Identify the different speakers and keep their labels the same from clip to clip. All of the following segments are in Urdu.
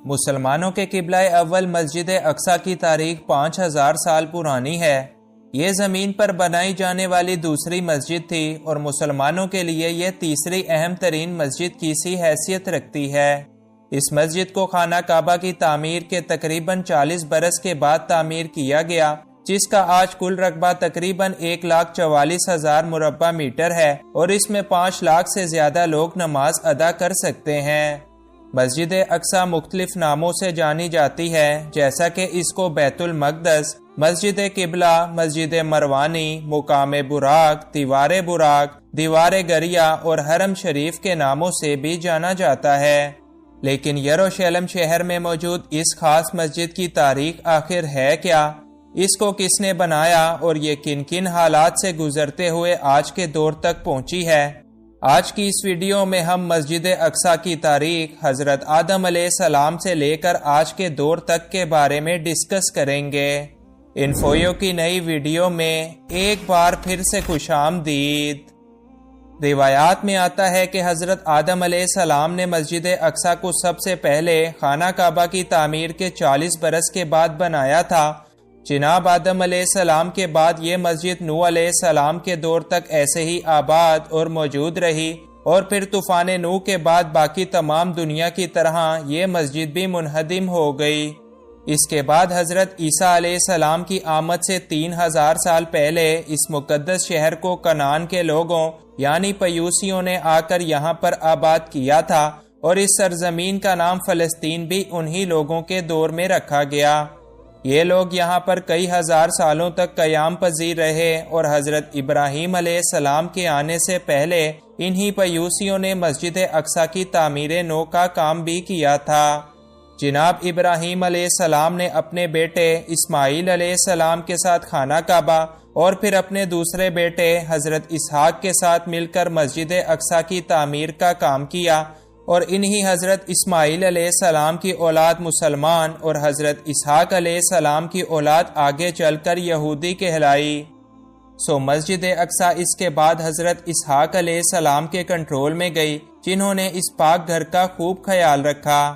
Speaker 1: مسلمانوں کے قبلہ اول مسجد اقصی کی تاریخ 5000 سال پرانی ہے۔ یہ زمین پر بنائی جانے والی دوسری مسجد تھی اور مسلمانوں کے لیے یہ تیسری اہم ترین مسجد کی سی حیثیت رکھتی ہے۔ اس مسجد کو خانہ کعبہ کی تعمیر کے تقریباً 40 برس کے بعد تعمیر کیا گیا، جس کا آج کل رقبہ تقریباً 1,44,000 مربع میٹر ہے اور اس میں 5 لاکھ سے زیادہ لوگ نماز ادا کر سکتے ہیں۔ مسجد اقصی مختلف ناموں سے جانی جاتی ہے، جیسا کہ اس کو بیت المقدس، مسجد قبلہ، مسجد مروانی، مقام براق، دیوار گریا اور حرم شریف کے ناموں سے بھی جانا جاتا ہے۔ لیکن یروشلم شہر میں موجود اس خاص مسجد کی تاریخ آخر ہے کیا؟ اس کو کس نے بنایا اور یہ کن کن حالات سے گزرتے ہوئے آج کے دور تک پہنچی ہے؟ آج کی اس ویڈیو میں ہم مسجد اقصی کی تاریخ حضرت آدم علیہ السلام سے لے کر آج کے دور تک کے بارے میں ڈسکس کریں گے۔ انفویو کی نئی ویڈیو میں ایک بار پھر سے خوش آمدید۔ روایات میں آتا ہے کہ حضرت آدم علیہ السلام نے مسجد اقصی کو سب سے پہلے خانہ کعبہ کی تعمیر کے 40 برس کے بعد بنایا تھا۔ جناب آدم علیہ السلام کے بعد یہ مسجد نوح علیہ السلام کے دور تک ایسے ہی آباد اور موجود رہی اور پھر طوفان نوح کے بعد باقی تمام دنیا کی طرح یہ مسجد بھی منہدم ہو گئی۔ اس کے بعد حضرت عیسیٰ علیہ السلام کی آمد سے 3000 سال پہلے اس مقدس شہر کو کنعان کے لوگوں یعنی پیوسیوں نے آ کر یہاں پر آباد کیا تھا اور اس سرزمین کا نام فلسطین بھی انہی لوگوں کے دور میں رکھا گیا۔ یہ لوگ یہاں پر کئی ہزار سالوں تک قیام پذیر رہے اور حضرت ابراہیم علیہ السلام کے آنے سے پہلے انہی پیوسیوں نے مسجد اقصی کی تعمیر نو کا کام بھی کیا تھا۔ جناب ابراہیم علیہ السلام نے اپنے بیٹے اسماعیل علیہ السلام کے ساتھ خانہ کعبہ اور پھر اپنے دوسرے بیٹے حضرت اسحاق کے ساتھ مل کر مسجد اقصی کی تعمیر کا کام کیا اور انہی حضرت اسماعیل علیہ السلام کی اولاد مسلمان اور حضرت اسحاق علیہ السلام کی اولاد آگے چل کر یہودی کہلائی۔ مسجد اقصی اس کے بعد حضرت اسحاق علیہ السلام کے کنٹرول میں گئی، جنہوں نے اس پاک گھر کا خوب خیال رکھا۔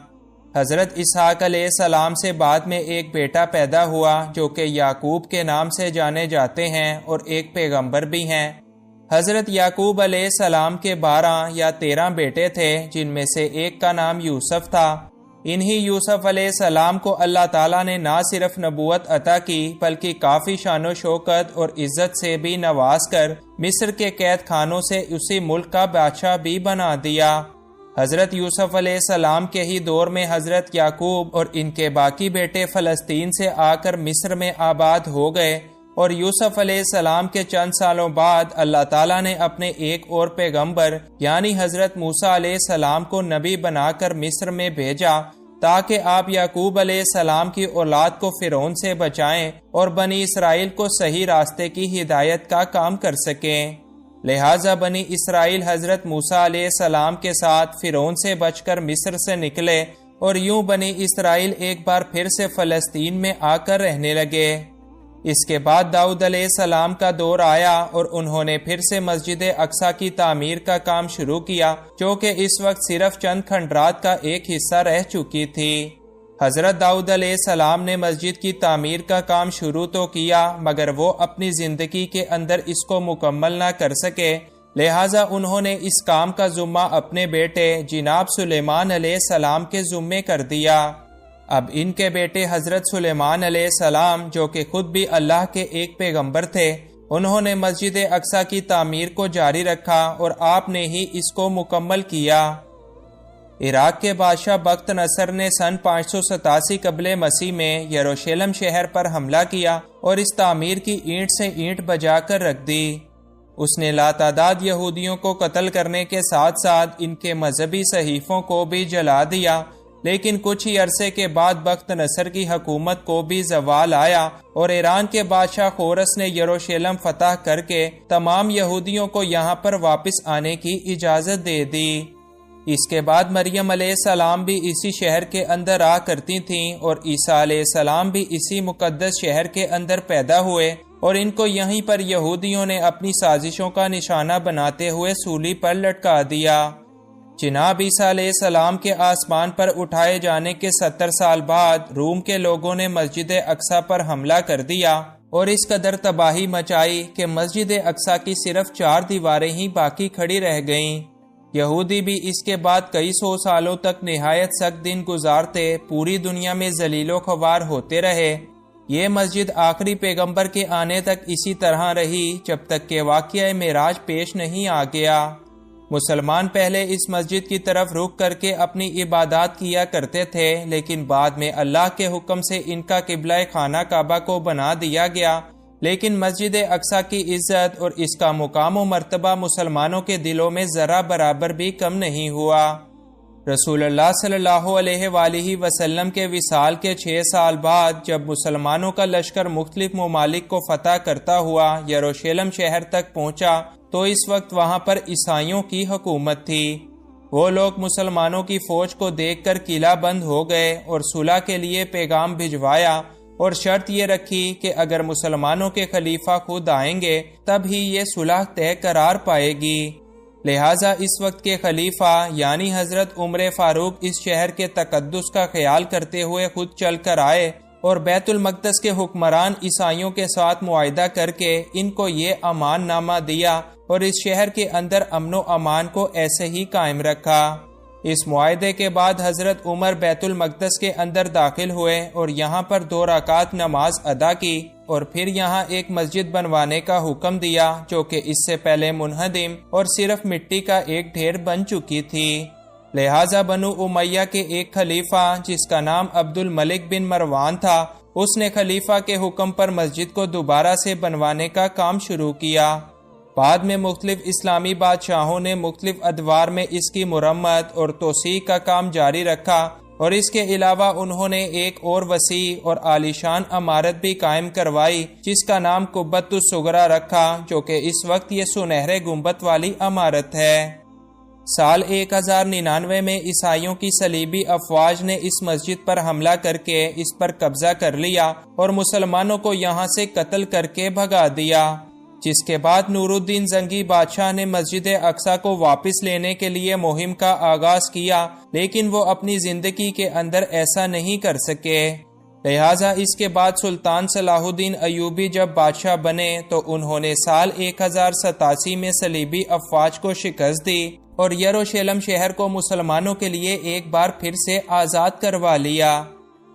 Speaker 1: حضرت اسحاق علیہ السلام سے بعد میں ایک بیٹا پیدا ہوا جو کہ یعقوب کے نام سے جانے جاتے ہیں اور ایک پیغمبر بھی ہیں۔ حضرت یعقوب علیہ السلام کے 12 یا 13 بیٹے تھے، جن میں سے ایک کا نام یوسف تھا۔ انہی یوسف علیہ السلام کو اللہ تعالیٰ نے نہ صرف نبوت عطا کی بلکہ کافی شان و شوکت اور عزت سے بھی نواز کر مصر کے قید خانوں سے اسی ملک کا بادشاہ بھی بنا دیا۔ حضرت یوسف علیہ السلام کے ہی دور میں حضرت یعقوب اور ان کے باقی بیٹے فلسطین سے آ کر مصر میں آباد ہو گئے اور یوسف علیہ السلام کے چند سالوں بعد اللہ تعالیٰ نے اپنے ایک اور پیغمبر یعنی حضرت موسیٰ علیہ السلام کو نبی بنا کر مصر میں بھیجا تاکہ آپ یعقوب علیہ السلام کی اولاد کو فرعون سے بچائیں اور بنی اسرائیل کو صحیح راستے کی ہدایت کا کام کر سکیں۔ لہٰذا بنی اسرائیل حضرت موسیٰ علیہ السلام کے ساتھ فرعون سے بچ کر مصر سے نکلے اور یوں بنی اسرائیل ایک بار پھر سے فلسطین میں آ کر رہنے لگے۔ اس کے بعد داؤد علیہ السلام کا دور آیا اور انہوں نے پھر سے مسجد اقصی کی تعمیر کا کام شروع کیا، جو کہ اس وقت صرف چند کھنڈرات کا ایک حصہ رہ چکی تھی۔ حضرت داؤد علیہ السلام نے مسجد کی تعمیر کا کام شروع تو کیا مگر وہ اپنی زندگی کے اندر اس کو مکمل نہ کر سکے، لہٰذا انہوں نے اس کام کا ذمہ اپنے بیٹے جناب سلیمان علیہ السلام کے ذمے کر دیا۔ اب ان کے بیٹے حضرت سلیمان علیہ السلام جو کہ خود بھی اللہ کے ایک پیغمبر تھے، انہوں نے مسجد اقصی کی تعمیر کو جاری رکھا اور آپ نے ہی اس کو مکمل کیا۔ عراق کے بادشاہ بخت نصر نے سن 587 قبل مسیح میں یروشلم شہر پر حملہ کیا اور اس تعمیر کی اینٹ سے اینٹ بجا کر رکھ دی۔ اس نے لاتعداد یہودیوں کو قتل کرنے کے ساتھ ساتھ ان کے مذہبی صحیفوں کو بھی جلا دیا، لیکن کچھ ہی عرصے کے بعد بخت نصر کی حکومت کو بھی زوال آیا اور ایران کے بادشاہ خورس نے یروشلم فتح کر کے تمام یہودیوں کو یہاں پر واپس آنے کی اجازت دے دی۔ اس کے بعد مریم علیہ السلام بھی اسی شہر کے اندر آ کرتی تھیں اور عیسیٰ علیہ السلام بھی اسی مقدس شہر کے اندر پیدا ہوئے اور ان کو یہیں پر یہودیوں نے اپنی سازشوں کا نشانہ بناتے ہوئے سولی پر لٹکا دیا۔ جناب عیسیٰ علیہ السلام کے آسمان پر اٹھائے جانے کے 70 سال بعد روم کے لوگوں نے مسجد اقصیٰ پر حملہ کر دیا اور اس قدر تباہی مچائی کہ مسجد اقصیٰ کی صرف 4 دیواریں ہی باقی کھڑی رہ گئیں۔ یہودی بھی اس کے بعد کئی 100 سالوں تک نہایت سخت دن گزارتے پوری دنیا میں ذلیل و خوار ہوتے رہے۔ یہ مسجد آخری پیغمبر کے آنے تک اسی طرح رہی جب تک کہ واقعہ معراج پیش نہیں آ گیا۔ مسلمان پہلے اس مسجد کی طرف رخ کر کے اپنی عبادات کیا کرتے تھے، لیکن بعد میں اللہ کے حکم سے ان کا قبلہ خانہ کعبہ کو بنا دیا گیا۔ لیکن مسجد اقصیٰ کی عزت اور اس کا مقام و مرتبہ مسلمانوں کے دلوں میں ذرا برابر بھی کم نہیں ہوا۔ رسول اللہ صلی اللہ علیہ وآلہ وسلم کے وصال کے 6 سال بعد جب مسلمانوں کا لشکر مختلف ممالک کو فتح کرتا ہوا یروشلم شہر تک پہنچا تو اس وقت وہاں پر عیسائیوں کی حکومت تھی۔ وہ لوگ مسلمانوں کی فوج کو دیکھ کر قلعہ بند ہو گئے اور صلح کے لیے پیغام بھجوایا اور شرط یہ رکھی کہ اگر مسلمانوں کے خلیفہ خود آئیں گے تب ہی یہ صلح طے قرار پائے گی۔ لہٰذا اس وقت کے خلیفہ یعنی حضرت عمر فاروق اس شہر کے تقدس کا خیال کرتے ہوئے خود چل کر آئے اور بیت المقدس کے حکمران عیسائیوں کے ساتھ معاہدہ کر کے ان کو یہ امان نامہ دیا اور اس شہر کے اندر امن و امان کو ایسے ہی قائم رکھا۔ اس معاہدے کے بعد حضرت عمر بیت المقدس کے اندر داخل ہوئے اور یہاں پر 2 رکعت نماز ادا کی اور پھر یہاں ایک مسجد بنوانے کا حکم دیا جو کہ اس سے پہلے منہدم اور صرف مٹی کا ایک ڈھیر بن چکی تھی۔ لہٰذا بنو امیہ کے ایک خلیفہ جس کا نام عبد الملک بن مروان تھا، اس نے خلیفہ کے حکم پر مسجد کو دوبارہ سے بنوانے کا کام شروع کیا۔ بعد میں مختلف اسلامی بادشاہوں نے مختلف ادوار میں اس کی مرمت اور توسیع کا کام جاری رکھا اور اس کے علاوہ انہوں نے ایک اور وسیع اور عالیشان عمارت بھی قائم کروائی جس کا نام قبۃ الصغریٰ رکھا، جو کہ اس وقت یہ سنہرے گنبد والی عمارت ہے۔ سال 1099 میں عیسائیوں کی صلیبی افواج نے اس مسجد پر حملہ کر کے اس پر قبضہ کر لیا اور مسلمانوں کو یہاں سے قتل کر کے بھگا دیا، جس کے بعد نور الدین زنگی بادشاہ نے مسجد اقصیٰ کو واپس لینے کے لیے مہم کا آغاز کیا، لیکن وہ اپنی زندگی کے اندر ایسا نہیں کر سکے۔ لہٰذا اس کے بعد سلطان صلاح الدین ایوبی جب بادشاہ بنے تو انہوں نے سال 1087 میں صلیبی افواج کو شکست دی اور یروشلم شہر کو مسلمانوں کے لیے ایک بار پھر سے آزاد کروا لیا۔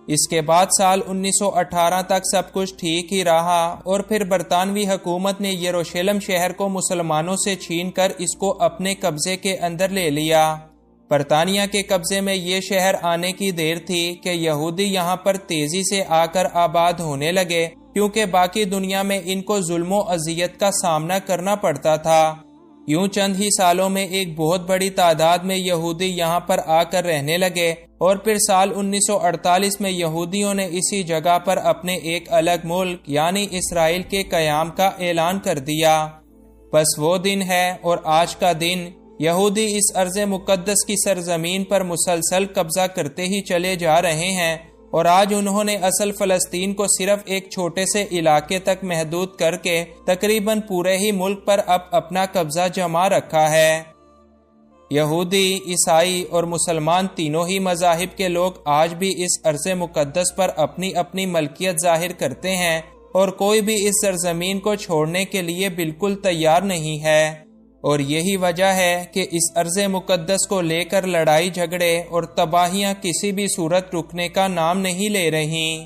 Speaker 1: اس کے بعد سال 1918 تک سب کچھ ٹھیک ہی رہا اور پھر برطانوی حکومت نے یروشلم شہر کو مسلمانوں سے چھین کر اس کو اپنے قبضے کے اندر لے لیا۔ برطانیہ کے قبضے میں یہ شہر آنے کی دیر تھی کہ یہودی یہاں پر تیزی سے آ کر آباد ہونے لگے، کیونکہ باقی دنیا میں ان کو ظلم و اذیت کا سامنا کرنا پڑتا تھا۔ یوں چند ہی سالوں میں ایک بہت بڑی تعداد میں یہودی یہاں پر آ کر رہنے لگے اور پھر سال 1948 میں یہودیوں نے اسی جگہ پر اپنے ایک الگ ملک یعنی اسرائیل کے قیام کا اعلان کر دیا۔ بس وہ دن ہے اور آج کا دن یہودی اس ارض مقدس کی سرزمین پر مسلسل قبضہ کرتے ہی چلے جا رہے ہیں، اور آج انہوں نے اصل فلسطین کو صرف ایک چھوٹے سے علاقے تک محدود کر کے تقریباً پورے ہی ملک پر اب اپنا قبضہ جما رکھا ہے۔ یہودی، عیسائی اور مسلمان تینوں ہی مذاہب کے لوگ آج بھی اس ارض مقدس پر اپنی اپنی ملکیت ظاہر کرتے ہیں اور کوئی بھی اس سرزمین کو چھوڑنے کے لیے بالکل تیار نہیں ہے، اور یہی وجہ ہے کہ اس ارض مقدس کو لے کر لڑائی جھگڑے اور تباہیاں کسی بھی صورت رکنے کا نام نہیں لے رہی۔